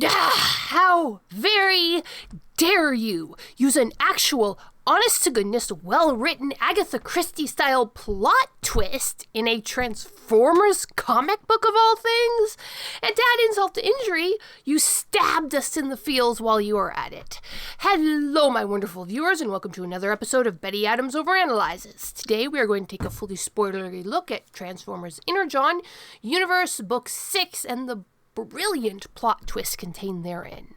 How very dare you use an actual, honest-to-goodness, well-written Agatha Christie-style plot twist in a Transformers comic book of all things? And to add insult to injury, you stabbed us in the feels while you were at it. Hello, my wonderful viewers, and welcome to another episode of Betty Adams Overanalyzes. Today, we are going to take a fully spoilery look at Transformers Energon, Universe Book 6, and the brilliant plot twist contained therein.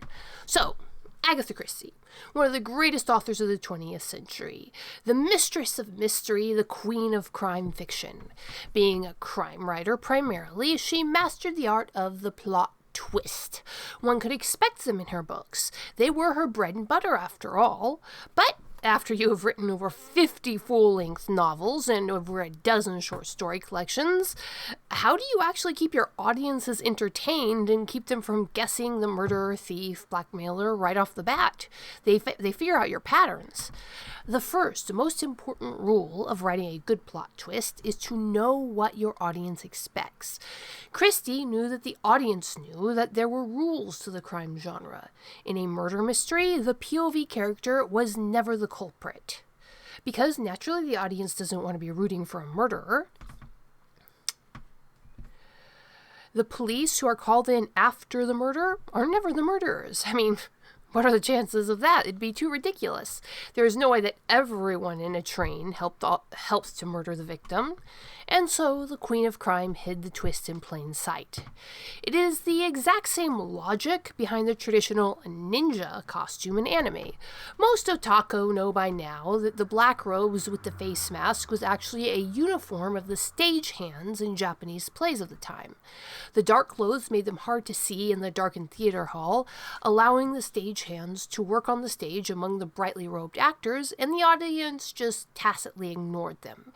So, Agatha Christie, one of the greatest authors of the 20th century, the mistress of mystery, the queen of crime fiction. Being a crime writer primarily, she mastered the art of the plot twist. One could expect them in her books. They were her bread and butter after all. But after you have written over 50 full-length novels and over a dozen short story collections, how do you actually keep your audiences entertained and keep them from guessing the murderer, thief, blackmailer right off the bat? They figure out your patterns. The first, most important rule of writing a good plot twist is to know what your audience expects. Christie knew that the audience knew that there were rules to the crime genre. In a murder mystery, the POV character was never the culprit. Because naturally the audience doesn't want to be rooting for a murderer. The police who are called in after the murder are never the murderers. I mean, what are the chances of that? It'd be too ridiculous. There is no way that everyone in a train helps to murder the victim. And so the Queen of Crime hid the twist in plain sight. It is the exact same logic behind the traditional ninja costume in anime. Most otaku know by now that the black robes with the face mask was actually a uniform of the stagehands in Japanese plays of the time. The dark clothes made them hard to see in the darkened theater hall, allowing the stagehands to work on the stage among the brightly robed actors, and the audience just tacitly ignored them.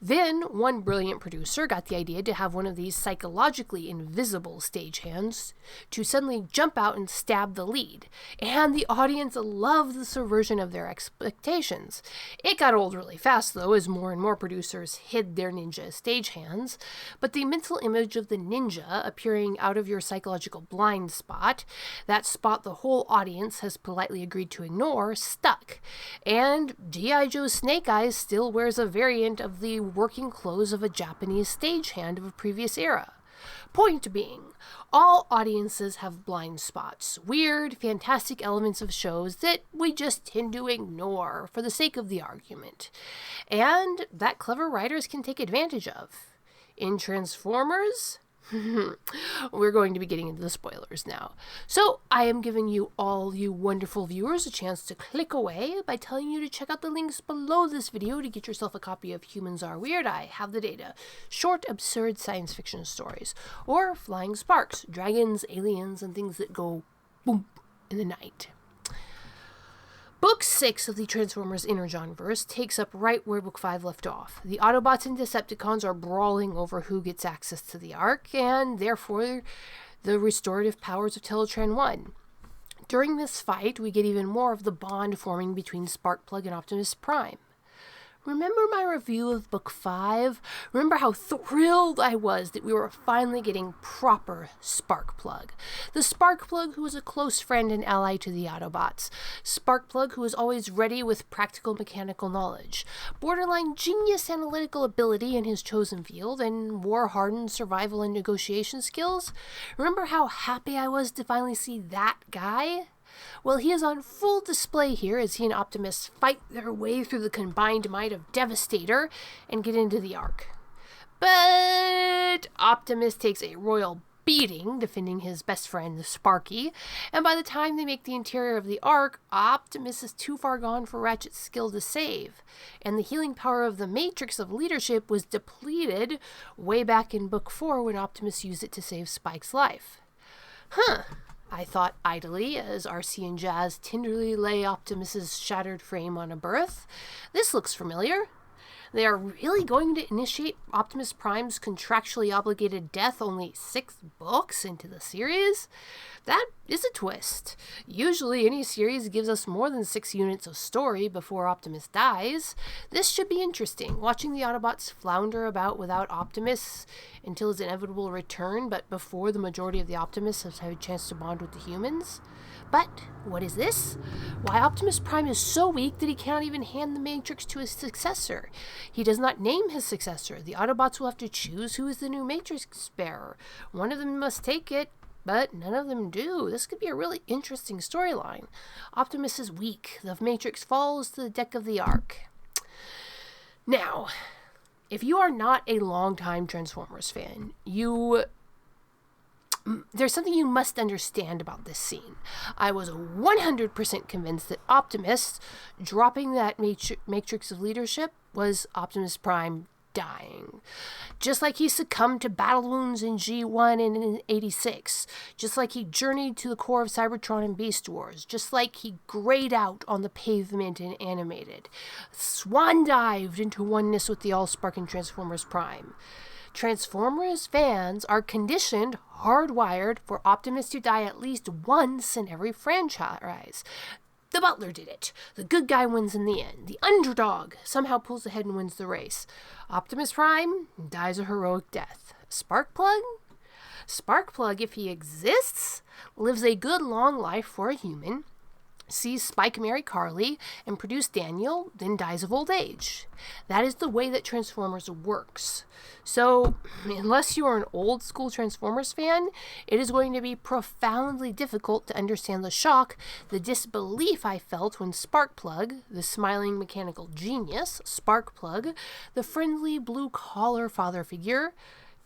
Then, one brilliant producer got the idea to have one of these psychologically invisible stagehands to suddenly jump out and stab the lead, and the audience loved the subversion of their expectations. It got old really fast, though, as more and more producers hid their ninja stagehands, but the mental image of the ninja appearing out of your psychological blind spot, that spot the whole audience has politely agreed to ignore, stuck. And G.I. Joe's Snake Eyes still wears a variant of the working clothes of a Japanese stagehand of a previous era. Point being, all audiences have blind spots, weird, fantastic elements of shows that we just tend to ignore for the sake of the argument, and that clever writers can take advantage of. In Transformers, we're going to be getting into the spoilers now. So I am giving you all you wonderful viewers a chance to click away by telling you to check out the links below this video to get yourself a copy of Humans Are Weird, I Have the Data, short, absurd science fiction stories, or Flying Sparks, dragons, aliens, and things that go boom in the night. Book 6 of the Transformers Energon-verse takes up right where Book 5 left off. The Autobots and Decepticons are brawling over who gets access to the Ark, and therefore the restorative powers of Teletran 1. During this fight, we get even more of the bond forming between Sparkplug and Optimus Prime. Remember my review of Book 5? Remember how thrilled I was that we were finally getting proper Sparkplug. The Sparkplug who was a close friend and ally to the Autobots. Sparkplug who was always ready with practical mechanical knowledge. Borderline genius analytical ability in his chosen field and war-hardened survival and negotiation skills. Remember how happy I was to finally see that guy? Well, he is on full display here as he and Optimus fight their way through the combined might of Devastator and get into the Ark. But Optimus takes a royal beating defending his best friend, Sparky, and by the time they make the interior of the Ark, Optimus is too far gone for Ratchet's skill to save, and the healing power of the Matrix of Leadership was depleted way back in Book 4 when Optimus used it to save Spike's life. I thought idly as RC and Jazz tenderly lay Optimus's shattered frame on a berth. This looks familiar. They are really going to initiate Optimus Prime's contractually obligated death only 6 books into the series? That is a twist. Usually any series gives us more than 6 units of story before Optimus dies. This should be interesting, watching the Autobots flounder about without Optimus until his inevitable return, but before the majority of the Optimus has had a chance to bond with the humans. But what is this? Why, Optimus Prime is so weak that he cannot even hand the Matrix to his successor. He does not name his successor. The Autobots will have to choose who is the new Matrix bearer. One of them must take it, but none of them do. This could be a really interesting storyline. Optimus is weak. The Matrix falls to the deck of the Ark. Now, if you are not a longtime Transformers fan, there's something you must understand about this scene. I was 100% convinced that Optimus dropping that matrix of leadership was Optimus Prime dying. Just like he succumbed to battle wounds in G1 and in 86. Just like he journeyed to the core of Cybertron in Beast Wars. Just like he grayed out on the pavement in Animated. Swan dived into oneness with the Allspark in Transformers Prime. Transformers fans are conditioned, hardwired, for Optimus to die at least once in every franchise. The Butler did it. The good guy wins in the end. The underdog somehow pulls ahead and wins the race. Optimus Prime dies a heroic death. Sparkplug? Sparkplug, if he exists, lives a good long life for a human, sees Spike marry Carly and produce Daniel, then dies of old age. That is the way that Transformers works. So, unless you are an old school Transformers fan, it is going to be profoundly difficult to understand the shock, the disbelief I felt when Sparkplug, the smiling mechanical genius, Sparkplug, the friendly blue-collar father figure,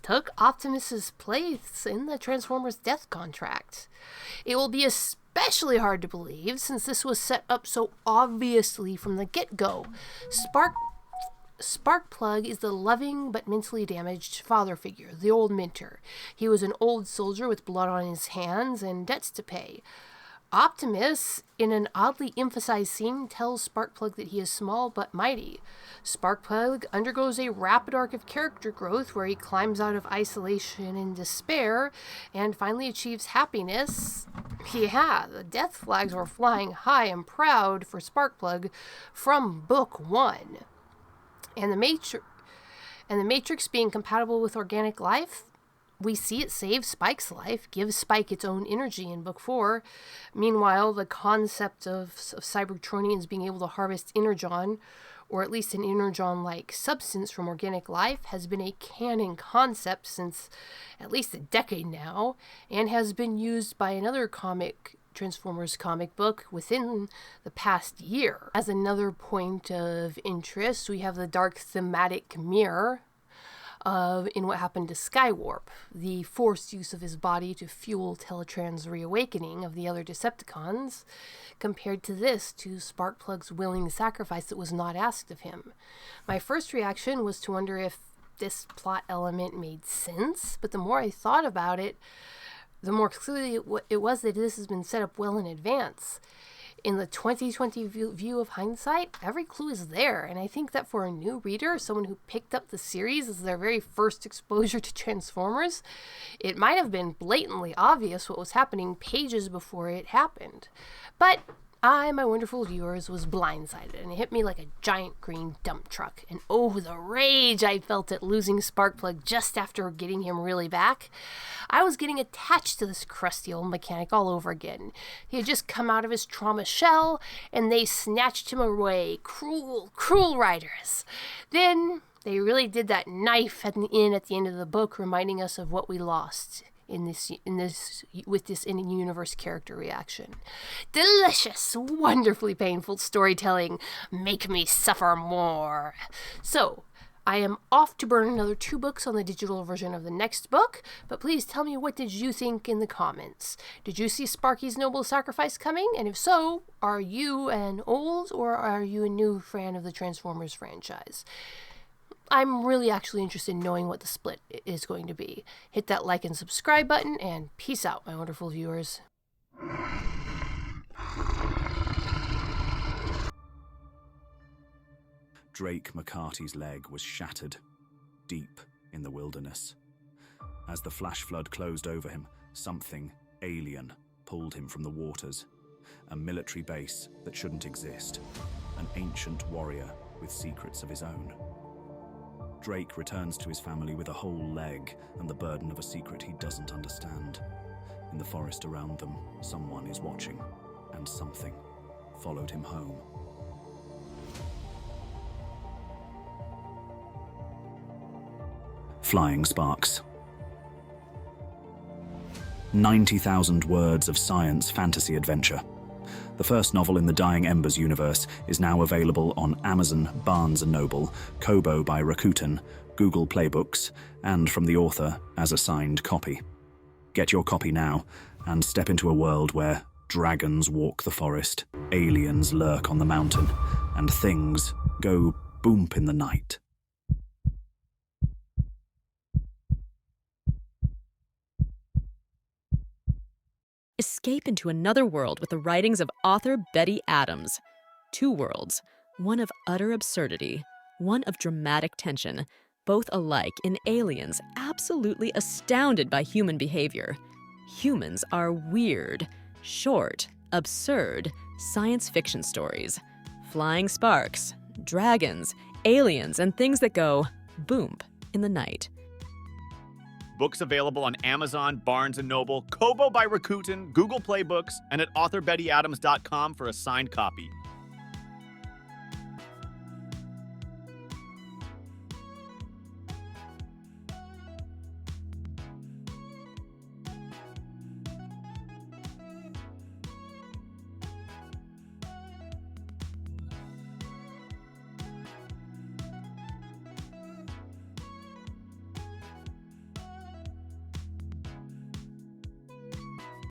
took Optimus's place in the Transformers death contract. It will be especially hard to believe since this was set up so obviously from the get-go. Sparkplug is the loving but mentally damaged father figure, the old mentor. He was an old soldier with blood on his hands and debts to pay. Optimus, in an oddly emphasized scene, tells Sparkplug that he is small but mighty. Sparkplug undergoes a rapid arc of character growth where he climbs out of isolation and despair and finally achieves happiness. Yeah, the death flags were flying high and proud for Sparkplug from book 1. And the Matrix being compatible with organic life, we see it save Spike's life, gives Spike its own energy in book 4. Meanwhile, the concept of Cybertronians being able to harvest Energon, or at least an Energon-like substance from organic life, has been a canon concept since at least a decade now, and has been used by another Transformers comic book within the past year. As another point of interest, we have the dark thematic mirror in What Happened to Skywarp, the forced use of his body to fuel Teletran's reawakening of the other Decepticons, compared to Sparkplug's willing sacrifice that was not asked of him. My first reaction was to wonder if this plot element made sense, but the more I thought about it, the more clearly it was that this has been set up well in advance. In the 2020 view of hindsight, every clue is there, and I think that for a new reader, someone who picked up the series as their very first exposure to Transformers, it might have been blatantly obvious what was happening pages before it happened. But I, my wonderful viewers, was blindsided, and it hit me like a giant green dump truck. And oh, the rage I felt at losing Sparkplug just after getting him really back. I was getting attached to this crusty old mechanic all over again. He had just come out of his trauma shell, and they snatched him away. Cruel, cruel writers. Then they really did that knife at the end of the book, reminding us of what we lost with this in-universe character reaction. Delicious, wonderfully painful storytelling. Make me suffer more. So, I am off to burn another 2 books on the digital version of the next book, but please tell me, what did you think in the comments? Did you see Sparky's noble sacrifice coming? And if so, are you an old or are you a new fan of the Transformers franchise? I'm really actually interested in knowing what the split is going to be. Hit that like and subscribe button, and peace out, my wonderful viewers. Drake McCarty's leg was shattered, deep in the wilderness. As the flash flood closed over him, something alien pulled him from the waters. A military base that shouldn't exist. An ancient warrior with secrets of his own. Drake returns to his family with a whole leg and the burden of a secret he doesn't understand. In the forest around them, someone is watching, and something followed him home. Flying Sparks. 90,000 words of science fantasy adventure. The first novel in the Dying Embers universe is now available on Amazon, Barnes & Noble, Kobo by Rakuten, Google Play Books, and from the author as a signed copy. Get your copy now, and step into a world where dragons walk the forest, aliens lurk on the mountain, and things go boomp in the night. Escape into another world with the writings of author Betty Adams. Two worlds, one of utter absurdity, one of dramatic tension, both alike in aliens absolutely astounded by human behavior. Humans are weird, short, absurd science fiction stories. Flying sparks, dragons, aliens, and things that go boom in the night. Books available on Amazon, Barnes & Noble, Kobo by Rakuten, Google Play Books, and at authorBettyAdams.com for a signed copy.